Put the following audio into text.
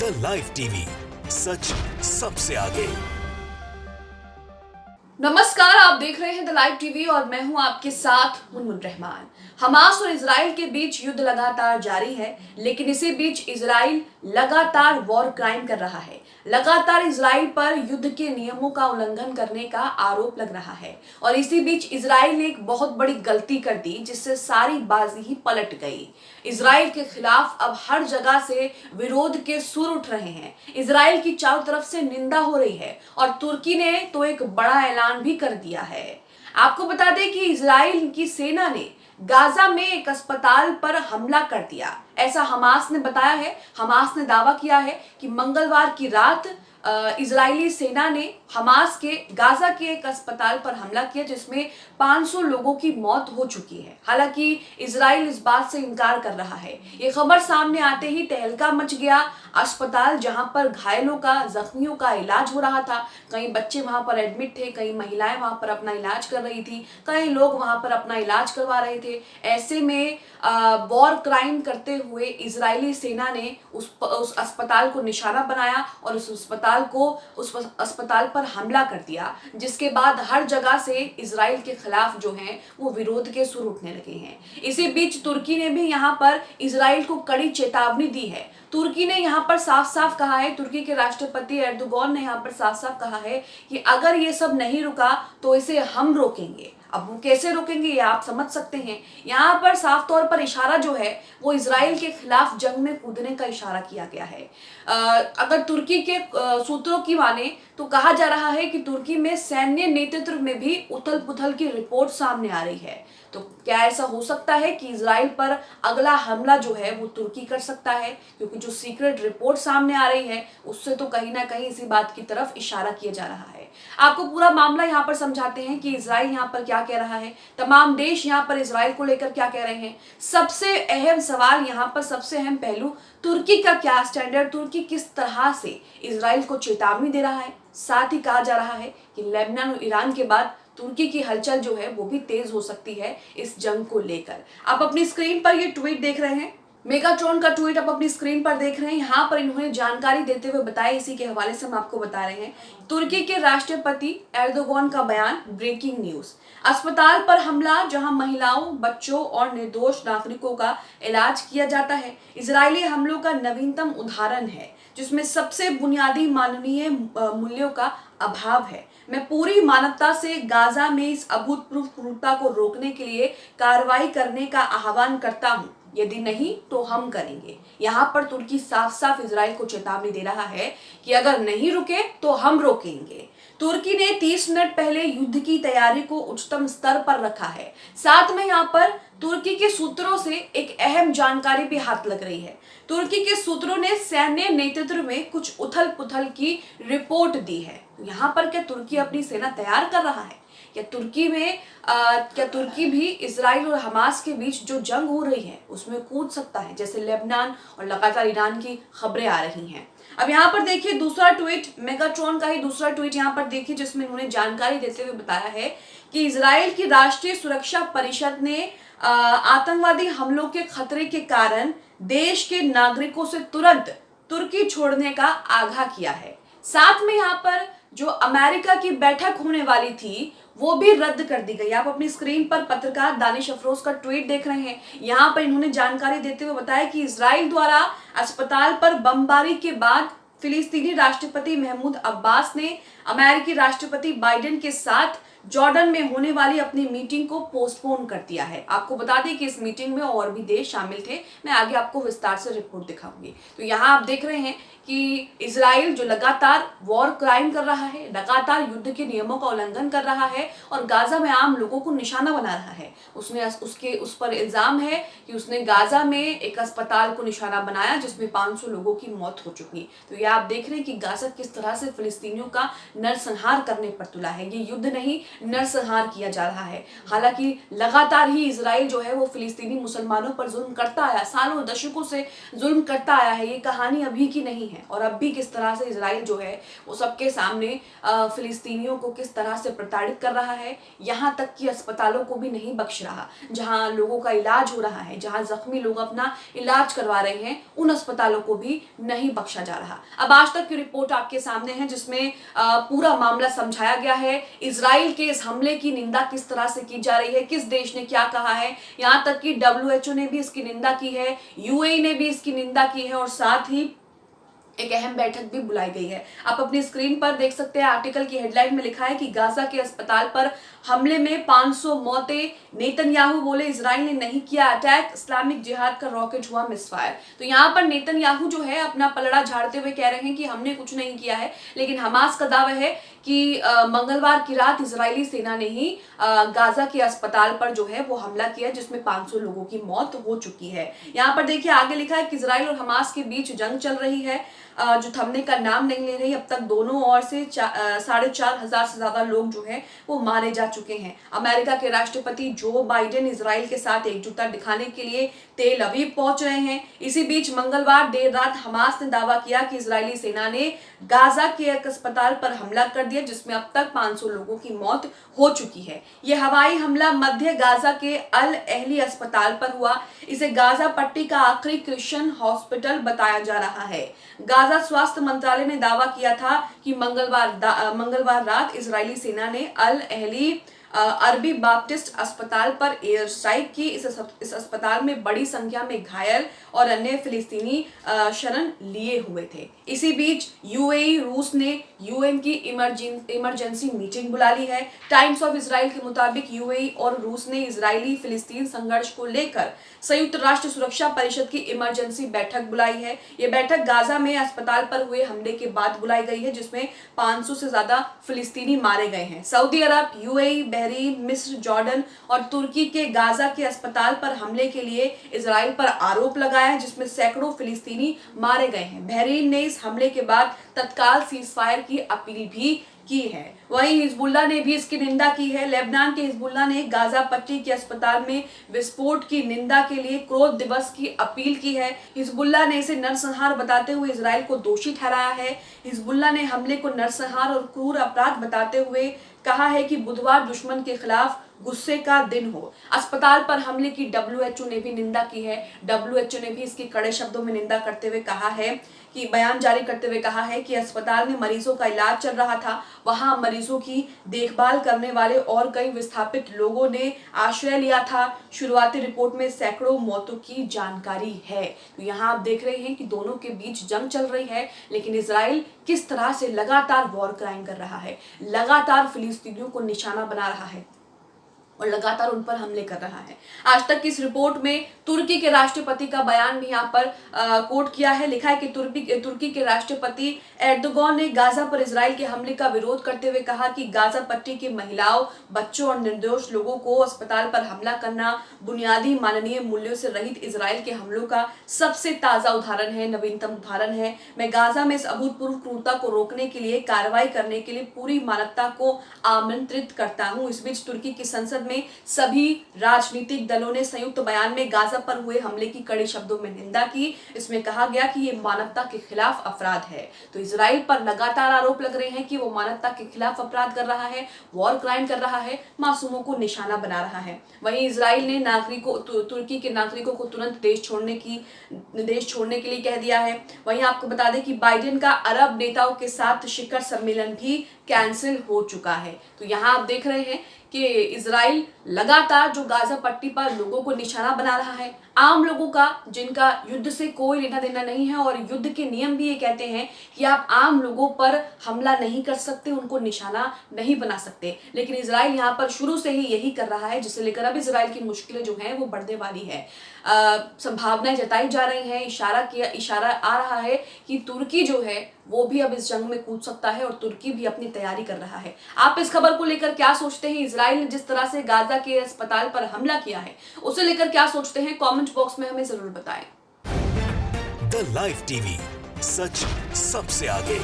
The live TV, सच सबसे आगे। नमस्कार, आप देख रहे हैं द लाइव टीवी और मैं हूं आपके साथ मुनमुन रहमान। हमास और इजराइल के बीच युद्ध लगातार जारी है, लेकिन इसी बीच इजराइल लगातार वॉर क्राइम कर रहा है। लगातार इजराइल पर युद्ध के नियमों का उल्लंघन करने का आरोप लग रहा है और इसी बीच इजराइल ने एक बहुत बड़ी गलती कर दी, जिससे सारी बाजी ही पलट गई। इजराइल के खिलाफ अब हर जगह से विरोध के सुर उठ रहे हैं। इजराइल की चारों तरफ से निंदा हो रही है और तुर्की ने तो एक बड़ा ऐलान भी कर दिया है। आपको बता दें कि इजराइल की सेना ने गाजा में एक अस्पताल पर हमला कर दिया, ऐसा हमास ने बताया है। हमास ने दावा किया है कि मंगलवार की रात इजरायली सेना ने हमास के गाजा के एक अस्पताल पर हमला किया, जिसमें 500 लोगों की मौत हो चुकी है। हालांकि इजराइल इस बात से इनकार कर रहा है। ये खबर सामने आते ही तहलका मच गया। अस्पताल जहां पर घायलों का, जख्मियों का इलाज हो रहा था, कई बच्चे वहां पर एडमिट थे, कई महिलाएं वहां पर अपना इलाज कर रही थी, कई लोग वहां पर अपना इलाज करवा रहे थे। ऐसे में वॉर क्राइम करते हुए इजरायली सेना ने उस अस्पताल को निशाना बनाया और उस अस्पताल पर हमला कर दिया, जिसके बाद हर जगह से इजराइल के खिलाफ जो है वो विरोध के सुर उठने लगे हैं। इसी बीच तुर्की ने भी यहाँ पर इजराइल को कड़ी चेतावनी दी है। तुर्की ने यहाँ पर साफ साफ कहा है, तुर्की के राष्ट्रपति एर्दोगन ने यहाँ पर साफ साफ कहा है कि अगर ये सब नहीं रुका तो इसे हम रोकेंगे। अब वो कैसे रोकेंगे ये आप समझ सकते हैं। यहाँ पर साफ तौर पर इशारा जो है वो इजराइल के खिलाफ जंग में कूदने का इशारा किया गया है। अगर तुर्की के सूत्रों की माने तो कहा जा रहा है कि तुर्की में सैन्य नेतृत्व में भी उथल पुथल की रिपोर्ट सामने आ रही है। तो क्या ऐसा हो सकता है कि इजराइल पर अगला हमला जो है वो तुर्की कर सकता है, क्योंकि जो सीक्रेट रिपोर्ट सामने आ रही है उससे तो कहीं ना कहीं इसी बात की तरफ इशारा किया जा रहा है। आपको पूरा मामला यहाँ पर समझाते हैं कि इजराइल यहाँ पर क्या कह रहा है, तमाम देश यहाँ पर इजराइल को लेकर क्या कह रहे हैं। सबसे अहम सवाल यहाँ पर, सबसे अहम पहलू, तुर्की का क्या स्टैंडर्ड, तुर्की किस तरह से इजराइल को चेतावनी दे रहा है। साथ ही कहा जा रहा है कि लेबनान और ईरान के बाद तुर्की की हलचल जो है वो भी तेज हो सकती है इस जंग को लेकर। आप अपनी स्क्रीन पर ये ट्वीट देख रहे हैं, मेगाट्रॉन का ट्वीट आप अपनी स्क्रीन पर देख रहे हैं। यहाँ पर इन्होंने जानकारी देते हुए बताया, इसी के हवाले से हम आपको बता रहे हैं। तुर्की के राष्ट्रपति एर्दोगन का बयान, ब्रेकिंग न्यूज। अस्पताल पर हमला जहां महिलाओं, बच्चों और निर्दोष नागरिकों का इलाज किया जाता है, इजरायली हमलों का नवीनतम उदाहरण है, जिसमें सबसे बुनियादी मानवीय मूल्यों का अभाव है। मैं पूरी मानवता से गाजा में इस अभूतपूर्व क्रूरता को रोकने के लिए कार्रवाई करने का आह्वान करता हूं। यदि नहीं तो हम करेंगे। यहाँ पर तुर्की साफ साफ इजराइल को चेतावनी दे रहा है कि अगर नहीं रुके तो हम रोकेंगे। तुर्की ने 30 मिनट पहले युद्ध की तैयारी को उच्चतम स्तर पर रखा है। साथ में यहाँ पर तुर्की के सूत्रों से एक अहम जानकारी भी हाथ लग रही है। तुर्की के सूत्रों ने सैन्य नेतृत्व में कुछ उथल पुथल की रिपोर्ट दी है। यहाँ पर क्या तुर्की अपनी सेना तैयार कर रहा है? क्या तुर्की भी इजराइल और हमास के बीच जो जंग हो रही है उसमें कूद सकता है, जैसे लेबनान और लगातार ईरान की खबरें आ रही हैं। अब यहाँ पर देखिए दूसरा ट्वीट, मेगाट्रॉन का ही दूसरा ट्वीट यहाँ पर देखिए, जिसमें उन्होंने जानकारी देते हुए बताया है कि इजराइल की राष्ट्रीय सुरक्षा परिषद ने आतंकवादी हमलों के खतरे के कारण देश के नागरिकों से तुरंत तुर्की छोड़ने का आगाह किया है। साथ में यहाँ पर जो अमेरिका की बैठक होने वाली थी वो भी रद्द कर दी गई। आप अपनी स्क्रीन पर पत्रकार दानिश अफरोज का ट्वीट देख रहे हैं। यहाँ पर इन्होंने जानकारी देते हुए बताया कि इजराइल द्वारा अस्पताल पर बमबारी के बाद फिलिस्तीनी राष्ट्रपति महमूद अब्बास ने अमेरिकी राष्ट्रपति बाइडेन के साथ जॉर्डन में होने वाली अपनी मीटिंग को पोस्टपोन कर दिया है। आपको बता दें कि इस मीटिंग में और भी देश शामिल थे। मैं आगे आपको विस्तार से रिपोर्ट दिखाऊंगी। तो यहाँ आप देख रहे हैं कि इजराइल जो लगातार वॉर क्राइम कर रहा है, लगातार युद्ध के नियमों का उल्लंघन कर रहा है और गाजा में आम लोगों को निशाना बना रहा है। उस पर इल्जाम है कि उसने गाजा में एक अस्पताल को निशाना बनाया, जिसमें 500 लोगों की मौत हो चुकी। तो ये आप देख रहे हैं कि गाजा किस तरह से फिलिस्तीनियों का नरसंहार करने पर तुला है। ये युद्ध नहीं, नरसंहार किया जा रहा है। हालांकि लगातार ही इजराइल जो है वो फिलिस्तीनी मुसलमानों पर जुल्म करता आया, सालों दशकों से जुल्म करता आया है। ये कहानी अभी की नहीं है। और अब भी किस तरह से इजराइल जो है वो सबके सामने फिलिस्तीनियों को किस तरह से प्रताड़ित कर रहा है, यहाँ तक कि अस्पतालों को भी नहीं बख्श रहा। जहाँ लोगों का इलाज हो रहा है, जहाँ जख्मी लोग अपना इलाज करवा रहे हैं, उन अस्पतालों को भी नहीं बख्शा जा रहा। अब आज तक की रिपोर्ट आपके सामने है जिसमें पूरा मामला समझाया गया है। इजराइल के इस हमले की निंदा किस तरह से की जा रही है, किस देश ने क्या कहा है, यहाँ तक कि WHO ने भी इसकी निंदा की है, UAE ने भी इसकी निंदा की है और साथ ही एक अहम बैठक भी बुलाई गई है। आप अपनी स्क्रीन पर देख सकते हैं, आर्टिकल की हेडलाइन में लिखा है कि गाजा के अस्पताल पर हमले में 500 मौतें, नेतन्याहू बोले इजराइल ने नहीं किया अटैक, इस्लामिक जिहाद का रॉकेट हुआ मिसफायर। तो यहाँ पर नेतन्याहू जो है अपना पलड़ा झाड़ते हुए कह रहे हैं कि हमने कुछ नहीं किया है, लेकिन हमास का दावा है कि मंगलवार की रात इजरायली सेना ने ही गाजा के अस्पताल पर जो है वो हमला किया, जिसमें 500 लोगों की मौत हो चुकी है। यहाँ पर देखिए आगे लिखा है कि इजराइल और हमास के बीच जंग चल रही है जो थमने का नाम नहीं ले रही। अब तक दोनों ओर से 4,500 से ज्यादा लोग जो है वो मारे जा चुके हैं। अमेरिका के राष्ट्रपति जो बाइडेन इजराइल के साथ एकजुटता दिखाने के लिए तेल अवीव पहुंच रहे हैं। इसी बीच मंगलवार देर रात हमास ने दावा किया कि इजरायली सेना ने गाजा के एक अस्पताल पर हमला कर दिया, जिसमें अब तक 500 लोगों की मौत हो चुकी है। यह हवाई हमला मध्य गाजा के अल अहली अस्पताल पर हुआ। इसे गाजा पट्टी का आखिरी क्रिश्चियन हॉस्पिटल बताया जा रहा है। गाजा स्वास्थ्य मंत्रालय ने दावा किया था कि मंगलवार रात इजरायली सेना ने अल अहली अरबी बाप्टिस्ट अस्पताल पर एयर स्ट्राइक की। इस अस्पताल में बड़ी संख्या में घायल और अन्य फिलिस्तीनी शरण लिए हुए थे। इसी बीच UAE रूस ने UN की इमरजेंसी मीटिंग बुला ली है। टाइम्स ऑफ इजराइल के मुताबिक UAE और रूस ने इजरायली फिलिस्तीन संघर्ष को लेकर संयुक्त राष्ट्र सुरक्षा परिषद की इमरजेंसी बैठक बुलाई है। ये बैठक गाजा में अस्पताल पर हुए हमले के बाद बुलाई गई है, जिसमें 500 से ज्यादा फिलिस्तीनी मारे गए हैं। सऊदी अरब, UAE, बहरीन, मिस्र, जॉर्डन और तुर्की के गाजा के अस्पताल पर हमले के लिए इजराइल पर आरोप लगाया है, जिसमें सैकड़ों फिलिस्तीनी मारे गए हैं। बहरीन ने इस हमले के बाद तत्काल सीजफायर की अपील भी की है। वहीं हिजबुल्लाह ने भी इसकी निंदा की है। लेबनान के हिजबुल्लाह ने गाजा पट्टी के अस्पताल में विस्फोट की निंदा के लिए क्रोध दिवस की अपील की है। हिजबुल्लाह ने इसे नरसंहार बताते हुए इजराइल को दोषी ठहराया है। हिजबुल्लाह ने हमले को नरसंहार और क्रूर अपराध बताते हुए कहा है कि बुधवार दुश्मन के खिलाफ गुस्से का दिन हो। अस्पताल पर हमले की WHO ने भी निंदा की है। WHO ने भी इसकी कड़े शब्दों में निंदा करते हुए कहा है कि बयान जारी करते हुए कहा है कि अस्पताल में मरीजों का इलाज चल रहा था, वहां मरीजों की देखभाल करने वाले और कई विस्थापित लोगों ने आश्रय लिया था। शुरुआती रिपोर्ट में सैकड़ों मौतों की जानकारी है। तो यहाँ आप देख रहे हैं कि दोनों के बीच जंग चल रही है, लेकिन इजराइल किस तरह से लगातार वॉर क्राइम कर रहा है, लगातार फिलिस्तीनियों को निशाना बना रहा है और लगातार उन पर हमले कर रहा है। आज तक की इस रिपोर्ट में तुर्की के राष्ट्रपति का बयान भी यहाँ पर कोट किया है। लिखा है कि तुर्की के राष्ट्रपति एर्दोगन ने गाजा पर इजराइल के हमले का विरोध करते हुए कहा कि गाजा पट्टी की महिलाओं, बच्चों और निर्दोष लोगों को अस्पताल पर हमला करना बुनियादी मानवीय मूल्यों से रहित इजराइल के हमलों का सबसे ताजा उदाहरण है, नवीनतम उदाहरण है। मैं गाजा में इस अभूतपूर्व क्रूरता को रोकने के लिए कार्रवाई करने के लिए पूरी मानवता को आमंत्रित करता हूँ। इस बीच तुर्की की संसद में सभी राजनीतिक दलों ने संयुक्त बयान में गाजा पर हुए हमले की कड़े शब्दों में निंदा की। इसमें कहा गया कि ये मानवता के खिलाफ अपराध है। तो इजराइल पर लगातार आरोप लग रहे हैं कि वो मानवता के खिलाफ अपराध कर रहा है, वॉर क्राइम कर रहा है, मासूमों को निशाना बना रहा है। वहीं इजराइल ने तुर्की के नागरिकों को तुरंत देश छोड़ने के लिए कह दिया है। वहीं आपको बता दें कि बाइडेन का अरब नेताओं के साथ शिखर सम्मेलन भी कैंसिल हो चुका है। तो यहाँ आप देख रहे हैं कि इजराइल लगातार जो गाजा पट्टी पर लोगों को निशाना बना रहा है, आम लोगों का, जिनका युद्ध से कोई लेना देना नहीं है, और युद्ध के नियम भी ये कहते हैं कि आप आम लोगों पर हमला नहीं कर सकते, उनको निशाना नहीं बना सकते। लेकिन इजराइल यहाँ पर शुरू से ही यही कर रहा है, जिसे लेकर अब इजराइल की मुश्किलें जो हैं वो बढ़ने वाली है। संभावनाएं जताई जा रही हैं, इशारा आ रहा है कि तुर्की जो है वो भी अब इस जंग में कूद सकता है और तुर्की भी अपनी तैयारी कर रहा है। आप इस खबर को लेकर क्या सोचते हैं? इजराइल ने जिस तरह से गाजा के अस्पताल पर हमला किया है, उसे लेकर क्या सोचते हैं? कमेंट बॉक्स में हमें जरूर बताएं। द लाइव टीवी, सच सबसे आगे।